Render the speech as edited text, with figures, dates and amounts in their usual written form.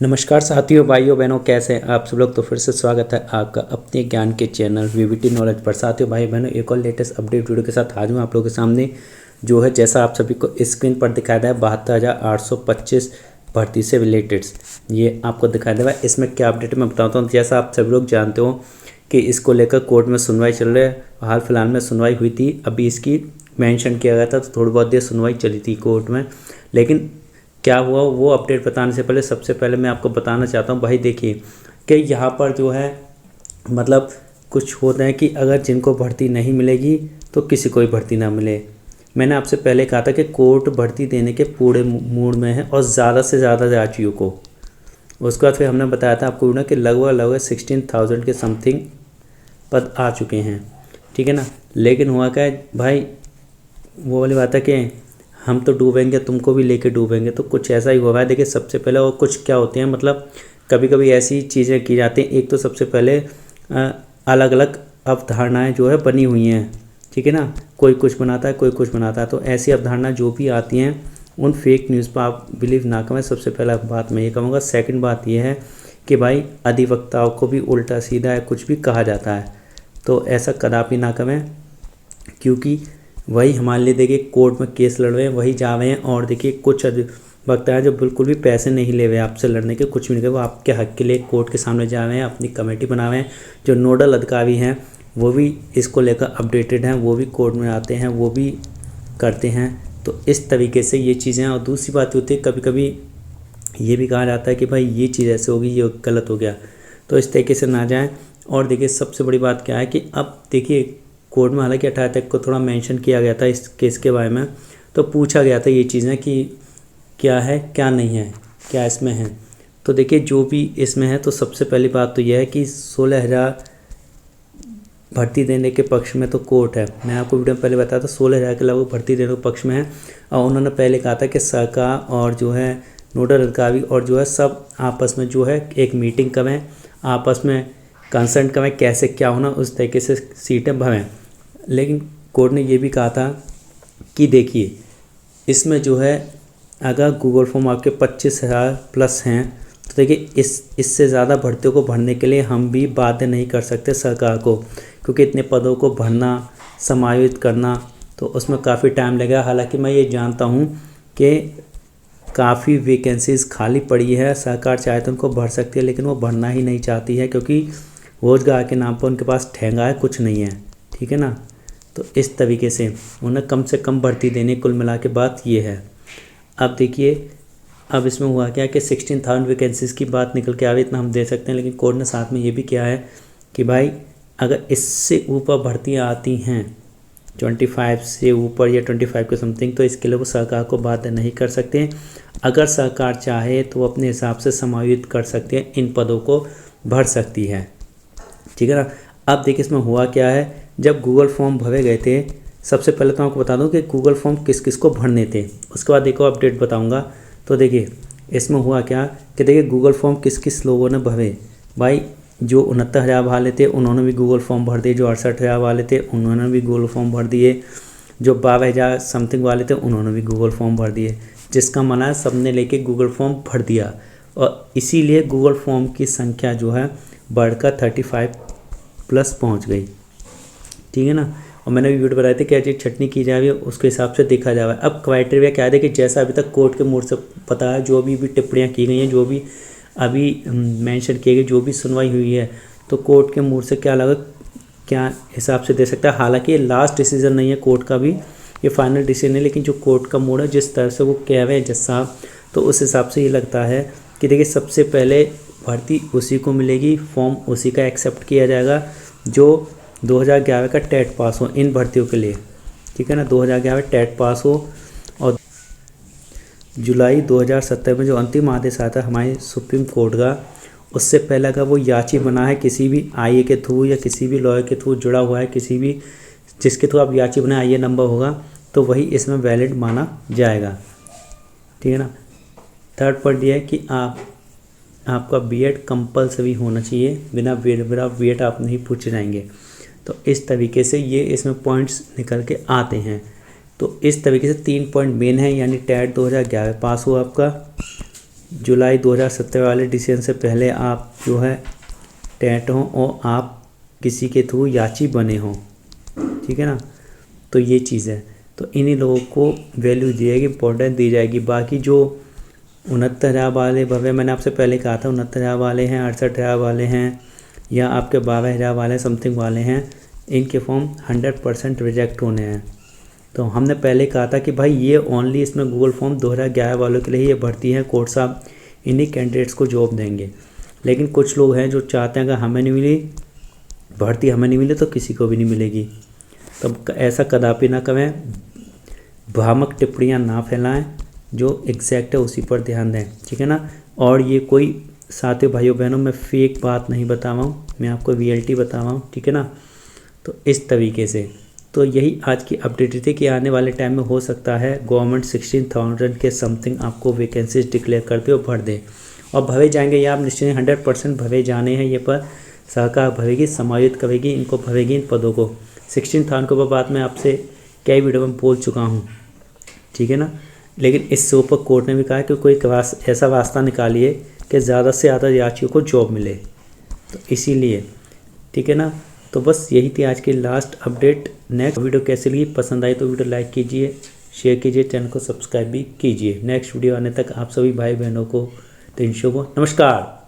नमस्कार साथियों, भाइयों बहनों, कैसे हैं आप सब लोग। तो फिर से स्वागत है आपका अपने ज्ञान के चैनल वीवीटी नॉलेज पर। साथियों, भाई बहनों, एक और लेटेस्ट अपडेट वीडियो के साथ आज मैं आप लोगों के सामने जो है, जैसा आप सभी को स्क्रीन पर दिखाया है 72,825 भर्ती से रिलेटेड ये आपको दिखाई दे रहा है। इसमें क्या अपडेट मैं बताता हूँ। जैसा आप सभी लोग जानते हो कि इसको लेकर कोर्ट में सुनवाई चल रही है। हाल फिलहाल में सुनवाई हुई थी, अभी इसकी मेंशन किया गया था, तो थोड़ी बहुत देर सुनवाई चली थी कोर्ट में। लेकिन क्या हुआ वो अपडेट बताने से पहले सबसे पहले मैं आपको बताना चाहता हूँ, भाई देखिए कि यहाँ पर जो है मतलब कुछ होता है कि अगर जिनको भर्ती नहीं मिलेगी तो किसी को भी भर्ती ना मिले। मैंने आपसे पहले कहा था कि कोर्ट भर्ती देने के पूरे मूड में है और ज़्यादा से ज़्यादा राज्यों को। उसके बाद फिर हमने बताया था आपको ना कि लगभग 16,000 के समथिंग पद आ चुके हैं, ठीक है ना। लेकिन हुआ क्या है भाई, वो वाली बात है कि हम तो डूबेंगे तुमको भी लेके डूबेंगे, तो कुछ ऐसा ही हुआ है। देखिए सबसे पहले और कुछ क्या होते हैं, मतलब कभी कभी ऐसी चीज़ें की जाती हैं। एक तो सबसे पहले अलग अलग अवधारणाएं जो है बनी हुई हैं, ठीक है ना। कोई कुछ बनाता है, कोई कुछ बनाता है, तो ऐसी अवधारणा जो भी आती हैं उन फेक न्यूज़ पर आप बिलीव ना करें। सबसे पहला बात मैं ये कहूँगा। सेकंड बात ये है कि भाई अधिवक्ताओं को भी उल्टा सीधा है कुछ भी कहा जाता है, तो ऐसा कदापि ना करें, क्योंकि वही हमारे लिए देखिए कोर्ट में केस लड़ रहे हैं, वही जा रहे हैं। और देखिए कुछ वक्ता है जो बिल्कुल भी पैसे नहीं ले रहे आपसे लड़ने के, कुछ भी नहीं कर, वो आपके हक के लिए कोर्ट के सामने जा रहे हैं, अपनी कमेटी बना रहे हैं। जो नोडल अधिकारी हैं वो भी इसको लेकर अपडेटेड हैं, वो भी कोर्ट में आते हैं, वो भी करते हैं। तो इस तरीके से ये चीज़ें हैं। और दूसरी बात होती है, कभी कभी ये भी कहा जाता है कि भाई ये चीज़ ऐसे होगी, ये गलत हो गया, तो इस तरीके से ना जाएं। और देखिए सबसे बड़ी बात क्या है कि अब देखिए कोर्ट में हालांकि 18 तक को थोड़ा मेंशन किया गया था इस केस के बारे में, तो पूछा गया था ये चीज़ें कि क्या है क्या नहीं है, क्या इसमें है। तो देखिए जो भी इसमें है, तो सबसे पहली बात तो यह है कि 16,000 भर्ती देने के पक्ष में तो कोर्ट है। मैं आपको वीडियो में पहले बताया था 16,000 के लगभग भर्ती देने के पक्ष में है। और उन्होंने पहले कहा था कि सरकार और जो है नोडल अधिकारी और जो है सब आपस में जो है एक मीटिंग करें, आपस में कंसल्ट करें कैसे क्या होना, उस तरीके से सीटें भरें। लेकिन कोर्ट ने ये भी कहा था कि देखिए इसमें जो है अगर गूगल फॉर्म आपके 25,000 प्लस हैं, तो देखिए इससे ज़्यादा भर्तियों को भरने के लिए हम भी बाध्य नहीं कर सकते सरकार को, क्योंकि इतने पदों को भरना, समायोजित करना, तो उसमें काफ़ी टाइम लगेगा। हालांकि मैं ये जानता हूँ कि काफ़ी वैकेंसीज़ खाली पड़ी है, सरकार चाहे तो उनको भर सकती है, लेकिन वो भरना ही नहीं चाहती है, क्योंकि रोजगार के नाम पर उनके पास ठेंगा है, कुछ नहीं है, ठीक है ना। तो इस तरीके से उन्हें कम से कम भर्ती देने, कुल मिला के बात ये है। अब देखिए अब इसमें हुआ क्या कि 16,000 वैकेंसीज़ की बात निकल के आ रही, इतना हम दे सकते हैं। लेकिन कोर्ट ने साथ में ये भी किया है कि भाई अगर इससे ऊपर भर्तियाँ आती हैं 25 से ऊपर या 25 के समथिंग, तो इसके लिए वो सरकार को बाध्य नहीं कर सकते। अगर सरकार चाहे तो वो अपने हिसाब से समायोजित कर सकते हैं, इन पदों को भर सकती है, ठीक है ना। अब देखिए इसमें हुआ क्या है, जब गूगल फॉर्म भरे गए थे, सबसे पहले तो आपको बता दूं कि गूगल फॉर्म किस किस को भरने थे, उसके बाद देखो अपडेट बताऊंगा। तो देखिए इसमें हुआ क्या कि देखिए गूगल फॉर्म किस किस लोगों ने भरे। भाई जो 69,000 वाले थे उन्होंने भी गूगल फॉर्म भर दिए, जो 68,000 वाले थे उन्होंने भी गूगल फॉर्म भर दिए, जो 12,000 समथिंग वाले थे उन्होंने भी गूगल फॉर्म भर दिए। जिसका मना है सब ने लेके गूगल फॉर्म भर दिया, और इसीलिए गूगल फॉर्म की संख्या जो है बढ़कर 35 प्लस पहुंच गई, ठीक है ना। और मैंने भी वीडियो बनाई थी क्या चीज़ छटनी की जाए, उसके हिसाब से देखा जाए। अब क्राइटेरिया क्या है कि जैसा अभी तक कोर्ट के मोड से पता है, जो भी टिप्पणियाँ की गई हैं, जो भी अभी मेंशन किए गए, जो भी सुनवाई हुई है, तो कोर्ट के मोड से क्या लगा, क्या हिसाब से दे सकता है। हालांकि ये लास्ट डिसीजन नहीं है कोर्ट का भी, ये फाइनल डिसीजन है, लेकिन जो कोर्ट का मोड है, जिस तरह से वो कह रहे हैं जज साहब, तो उस हिसाब से ये लगता है कि देखिए सबसे पहले भर्ती उसी को मिलेगी, फॉर्म उसी का एक्सेप्ट किया जाएगा जो 2011 का टेट पास हो इन भर्तियों के लिए, ठीक है ना। 2011 टेट पास हो, और जुलाई 2017 में जो अंतिम आदेश आया था हमारे सुप्रीम कोर्ट का, उससे पहले अगर वो याची बना है किसी भी आईए के थ्रू या किसी भी लॉयर के थ्रू जुड़ा हुआ है, किसी भी जिसके थ्रू आप याची बनाए आईए नंबर होगा, तो वही इसमें वैलिड माना जाएगा, ठीक है ना। थर्ड पॉइंट ये है कि आपका बीएड कंपलसरी होना चाहिए, बिना बीएड आप नहीं पूछे जाएंगे। तो इस तरीके से ये इसमें पॉइंट्स निकल के आते हैं। तो इस तरीके से 3 पॉइंट मेन है, यानी टेट 2011 पास हुआ आपका, जुलाई 2017 वाले डिसीजन से पहले आप जो है टेट हों और आप किसी के थ्रू याची बने हों, ठीक है ना। तो ये चीज़ है, तो इन्हीं लोगों को वैल्यू दी जाएगी, इंपॉर्टेंस दी जाएगी। बाकी जो 69,000 वाले भव्य, मैंने आपसे पहले कहा था 69,000 वाले हैं, 68,000 वाले हैं या आपके 12,000 वाले समथिंग वाले हैं, इनके फॉर्म 100% रिजेक्ट होने हैं। तो हमने पहले कहा था कि भाई ये ओनली इसमें गूगल फॉर्म 2011 वालों के लिए ये भर्ती है, कोर्ट साहब इन्हीं कैंडिडेट्स को जॉब देंगे। लेकिन कुछ लोग हैं जो चाहते हैं अगर हमें नहीं मिली भर्ती, हमें नहीं मिली तो किसी को भी नहीं मिलेगी। तो ऐसा कदापि ना करें, भ्रामक टिप्पणियाँ ना फैलाएं, जो एग्जैक्ट है उसी पर ध्यान दें, ठीक है ना। और ये कोई साथियों भाइयों बहनों मैं फेक बात नहीं बता रहा हूँ, मैं आपको रियलिटी बता रहा हूँ, ठीक है ना। तो इस तरीके से तो यही आज की अपडेट थी कि आने वाले टाइम में हो सकता है गवर्नमेंट 16,000 के समथिंग आपको वैकेंसीज डिक्लेयर कर दे और भर दे, और भरे जाएंगे। ये आप निश्चित 100% भरे जाने हैं। ये पर सरकार भरेगी, समायोजित करेगी, इनको भरेगी इन पदों को। 16,000 के बाद मैं आपसे कई वीडियो में बोल चुका हूँ, ठीक है ना। लेकिन इससे ऊपर कोर्ट ने भी कहा कि कोई ऐसा रास्ता निकालिए कि ज़्यादा से ज़्यादा यात्रियों को जॉब मिले, तो इसीलिए, ठीक है ना। तो बस यही थी आज की लास्ट अपडेट। नेक्स्ट वीडियो कैसी लगी, पसंद आई तो वीडियो लाइक कीजिए, शेयर कीजिए, चैनल को सब्सक्राइब भी कीजिए। नेक्स्ट वीडियो आने तक आप सभी भाई बहनों को दिन शुभ हो। नमस्कार।